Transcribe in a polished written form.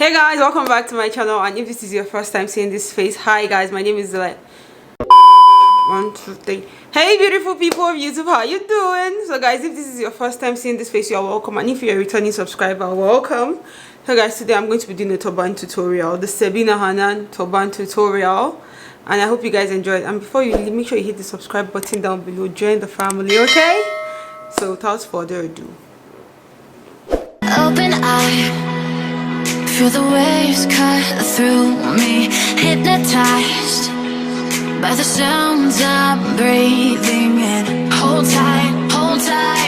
Hey guys, welcome back to my channel, and if this is your first time seeing this face, hi guys, my name is Zile. 1 2 3. Hey beautiful people of YouTube, how you doing? So guys, if this is your first time seeing this face, you are welcome, and if you're a returning subscriber, welcome. So guys, today I'm going to be doing a turban tutorial, the Sabina Hanan turban tutorial, and I hope you guys enjoy it. And before you leave, make sure you hit the subscribe button down below, join the family, okay? So without further ado, open eye, feel the waves cut through me, hypnotized by the sounds I'm breathing in. Hold tight, hold tight.